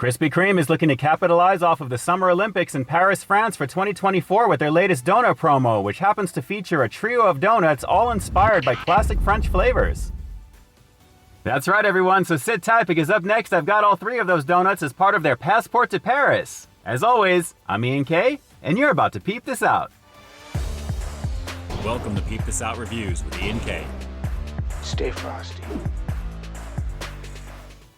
Krispy Kreme is looking to capitalize off of the Summer Olympics in Paris, France for 2024 with their latest donut promo, which happens to feature a trio of donuts all inspired by classic French flavors. That's right, everyone, so sit tight because up next I've got all three of those donuts as part of their passport to Paris. As always, I'm Ian K, and you're about to peep this out. Welcome to Peep This Out Reviews with Ian K. Stay frosty.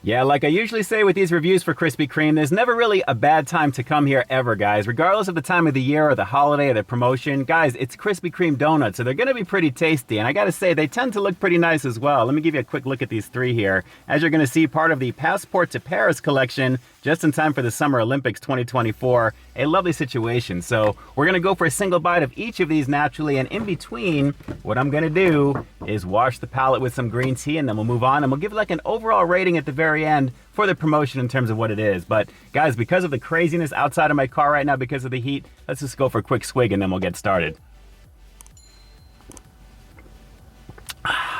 Yeah, like I usually say with these reviews for Krispy Kreme, there's never really a bad time to come here ever, guys. Regardless of the time of the year or the holiday or the promotion, guys, it's Krispy Kreme donuts, so they're going to be pretty tasty. And I got to say, they tend to look pretty nice as well. Let me give you a quick look at these three here. As you're going to see, part of the Passport to Paris collection, just in time for the Summer Olympics 2024. A lovely situation. So we're going to go for a single bite of each of these naturally, and in between, what I'm going to do is wash the palate with some green tea, and then we'll move on, and we'll give like an overall rating at the very end for the promotion in terms of what it is. But guys, because of the craziness outside of my car right now because of the heat, let's just go for a quick swig and then we'll get started.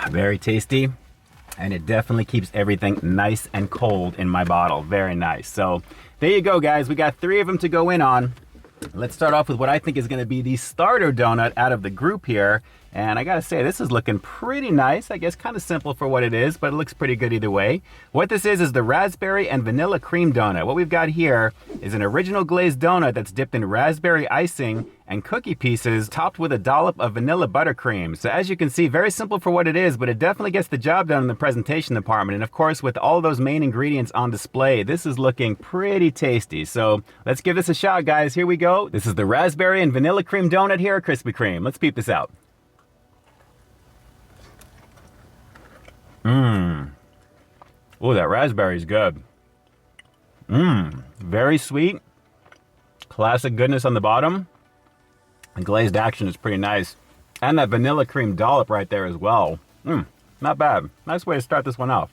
Very tasty, and it definitely keeps everything nice and cold in my bottle. Very nice. So there you go, guys. We got three of them to go in on. Let's start off with what I think is going to be the starter donut out of the group here. And I gotta say, this is looking pretty nice. I guess kind of simple for what it is, but it looks pretty good either way. What this is the raspberry and vanilla cream donut. What we've got here is an original glazed donut that's dipped in raspberry icing and cookie pieces topped with a dollop of vanilla buttercream. So as you can see, very simple for what it is, but it definitely gets the job done in the presentation department. And of course, with all those main ingredients on display, this is looking pretty tasty. So let's give this a shot, guys. Here we go. This is the raspberry and vanilla cream donut here at Krispy Kreme. Let's peep this out. Oh, that raspberry's good. Very sweet. Classic goodness on the bottom. The glazed action is pretty nice. And that vanilla cream dollop right there as well. Not bad. Nice way to start this one off.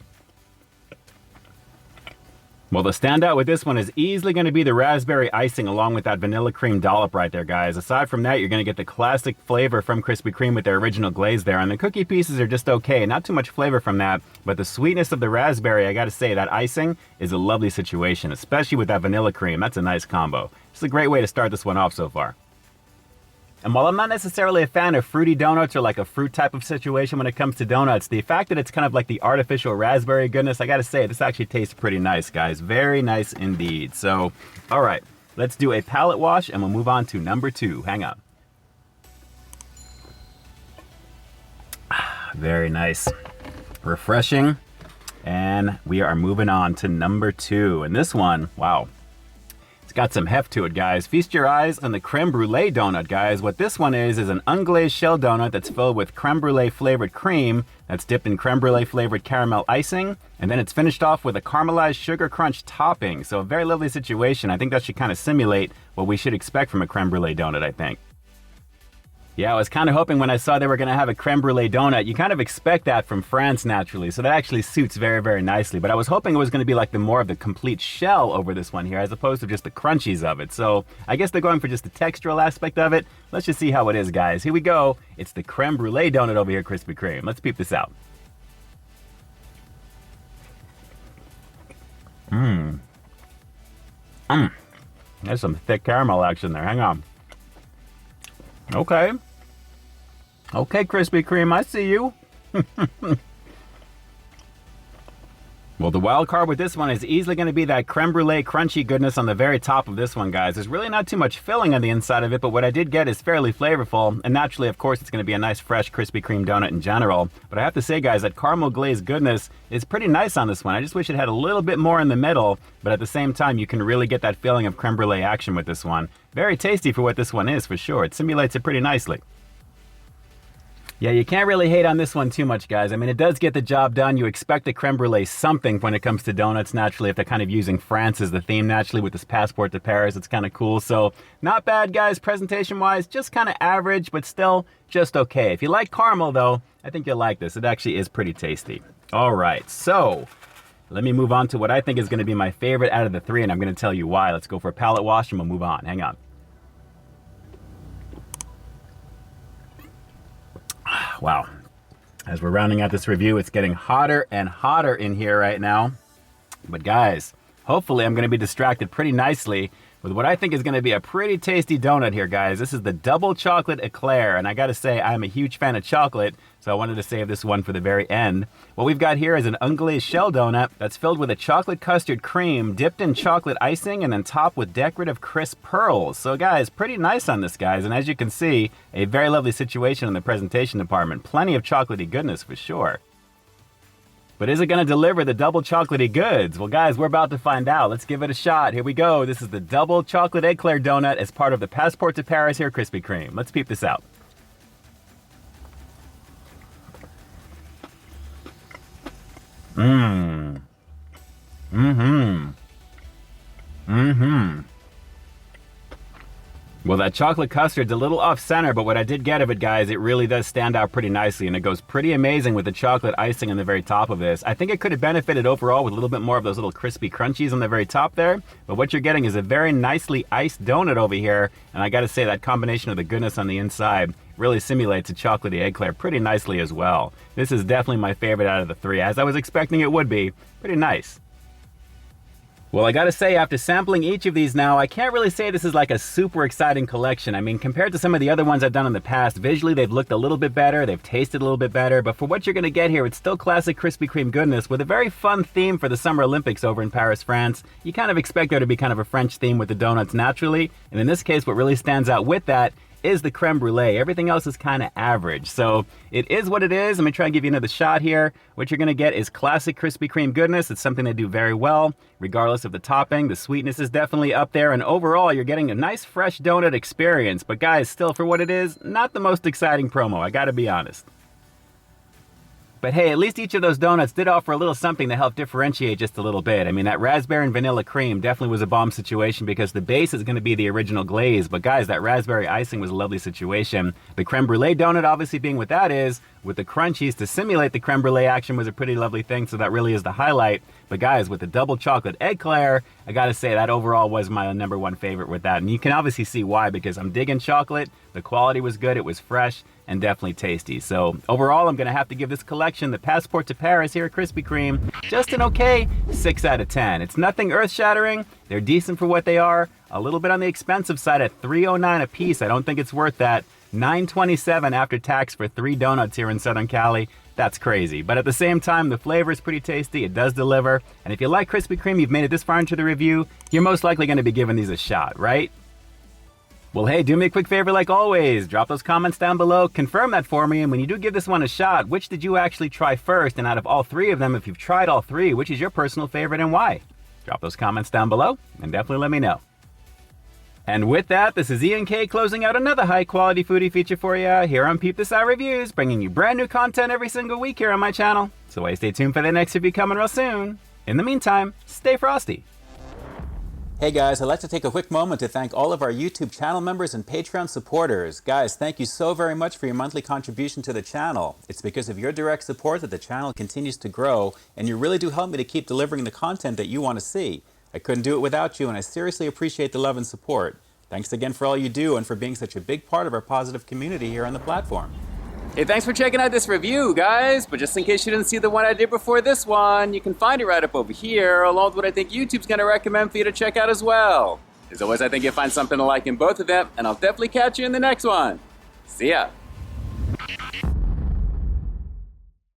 Well, the standout with this one is easily going to be the raspberry icing along with that vanilla cream dollop right there, guys. Aside from that, you're going to get the classic flavor from Krispy Kreme with their original glaze there. And the cookie pieces are just okay. Not too much flavor from that. But the sweetness of the raspberry, I got to say, that icing is a lovely situation, especially with that vanilla cream. That's a nice combo. It's a great way to start this one off so far. And while I'm not necessarily a fan of fruity donuts or like a fruit type of situation when it comes to donuts, the fact that it's kind of like the artificial raspberry goodness, I gotta say, this actually tastes pretty nice, guys. Very nice indeed. So, all right, let's do a palate wash and we'll move on to number two. Hang on. Very nice. Refreshing. And we are moving on to number two. And this one, wow. Got some heft to it, guys. Feast your eyes on the creme brulee donut, guys. What this one is an unglazed shell donut that's filled with creme brulee flavored cream that's dipped in creme brulee flavored caramel icing, and then it's finished off with a caramelized sugar crunch topping. So a very lovely situation. I think that should kind of simulate what we should expect from a creme brulee donut, I think. Yeah, I was kind of hoping when I saw they were going to have a creme brulee donut, you kind of expect that from France naturally, so that actually suits very, very nicely. But I was hoping it was going to be like the more of the complete shell over this one here, as opposed to just the crunchies of it. So I guess they're going for just the textural aspect of it. Let's just see how it is, guys. Here we go. It's the creme brulee donut over here at Krispy Kreme. Let's peep this out. There's some thick caramel action there. Hang on. Okay, Krispy Kreme, I see you. Well, the wild card with this one is easily going to be that creme brulee crunchy goodness on the very top of this one, guys. There's really not too much filling on the inside of it, but what I did get is fairly flavorful. And naturally, of course, it's going to be a nice, fresh Krispy Kreme donut in general. But I have to say, guys, that caramel glazed goodness is pretty nice on this one. I just wish it had a little bit more in the middle, but at the same time, you can really get that feeling of creme brulee action with this one. Very tasty for what this one is, for sure. It simulates it pretty nicely. Yeah, you can't really hate on this one too much, guys. I mean, it does get the job done. You expect a creme brulee something when it comes to donuts, naturally, if they're kind of using France as the theme, naturally, with this passport to Paris. It's kind of cool. So, not bad, guys, presentation-wise. Just kind of average, but still just okay. If you like caramel, though, I think you'll like this. It actually is pretty tasty. All right, so let me move on to what I think is going to be my favorite out of the three, and I'm going to tell you why. Let's go for a palate wash, and we'll move on. Hang on. Wow. As we're rounding out this review, it's getting hotter and hotter in here right now. But guys, Hopefully I'm going to be distracted pretty nicely with what I think is going to be a pretty tasty donut here, guys. This is the double chocolate eclair, and I gotta say, I'm a huge fan of chocolate, so I wanted to save this one for the very end. What we've got here is an unglazed shell donut that's filled with a chocolate custard cream, dipped in chocolate icing, and then topped with decorative crisp pearls. So guys, pretty nice on this, guys, and as you can see, a very lovely situation in the presentation department. Plenty of chocolatey goodness for sure. But is it going to deliver the double chocolatey goods? Well, guys, we're about to find out. Let's give it a shot. Here we go. This is the double chocolate eclair donut as part of the Passport to Paris here Krispy Kreme. Let's peep this out. Well, that chocolate custard's a little off-center, but what I did get of it, guys, it really does stand out pretty nicely, and it goes pretty amazing with the chocolate icing on the very top of this. I think it could have benefited overall with a little bit more of those little crispy crunchies on the very top there, but what you're getting is a very nicely iced donut over here, and I gotta say that combination of the goodness on the inside really simulates a chocolatey eclair pretty nicely as well. This is definitely my favorite out of the three, as I was expecting it would be. Pretty nice. Well, I gotta say, after sampling each of these now, I can't really say this is like a super exciting collection. I mean, compared to some of the other ones I've done in the past, visually they've looked a little bit better, they've tasted a little bit better, but for what you're gonna get here, it's still classic Krispy Kreme goodness with a very fun theme for the Summer Olympics over in Paris, France. You kind of expect there to be kind of a French theme with the donuts naturally, and in this case, what really stands out with that is the creme brulee. Everything else is kind of average. So it is what it is. I'm gonna try and give you another shot here. What you're gonna get is classic Krispy Kreme goodness. It's something they do very well, regardless of the topping. The sweetness is definitely up there, and overall, you're getting a nice fresh donut experience. But guys, still for what it is, not the most exciting promo, I gotta be honest. But hey, at least each of those donuts did offer a little something to help differentiate just a little bit. I mean, that raspberry and vanilla cream definitely was a bomb situation because the base is going to be the original glaze. But guys, that raspberry icing was a lovely situation. The creme brulee donut, obviously being what that is, with the crunchies to simulate the creme brulee action was a pretty lovely thing, so that really is the highlight. But guys, with the double chocolate eclair, I gotta say that overall was my number one favorite with that. And you can obviously see why, because I'm digging chocolate, the quality was good, it was fresh, and definitely tasty. So overall, I'm gonna have to give this collection, the Passport to Paris here at Krispy Kreme, just an okay 6 out of 10. It's nothing earth-shattering, they're decent for what they are, a little bit on the expensive side at $3.09 a piece. I don't think it's worth that. $9.27 after tax for 3 donuts here in Southern Cali. That's crazy. But at the same time, the flavor is pretty tasty. It does deliver. And if you like Krispy Kreme, you've made it this far into the review, you're most likely going to be giving these a shot, right? Well, hey, do me a quick favor like always. Drop those comments down below. Confirm that for me. And when you do give this one a shot, which did you actually try first? And out of all 3 of them, if you've tried all 3, which is your personal favorite and why? Drop those comments down below and definitely let me know. And with that, this is Ian K closing out another high-quality foodie feature for you here on Peep This Out Reviews, bringing you brand new content every single week here on my channel. So why stay tuned for the next review coming real soon. In the meantime, stay frosty. Hey guys, I'd like to take a quick moment to thank all of our YouTube channel members and Patreon supporters. Guys, thank you so very much for your monthly contribution to the channel. It's because of your direct support that the channel continues to grow, and you really do help me to keep delivering the content that you want to see. I couldn't do it without you, and I seriously appreciate the love and support. Thanks again for all you do and for being such a big part of our positive community here on the platform. Hey, thanks for checking out this review, guys. But just in case you didn't see the one I did before this one, you can find it right up over here, along with what I think YouTube's going to recommend for you to check out as well. As always, I think you'll find something to like in both of them, and I'll definitely catch you in the next one. See ya.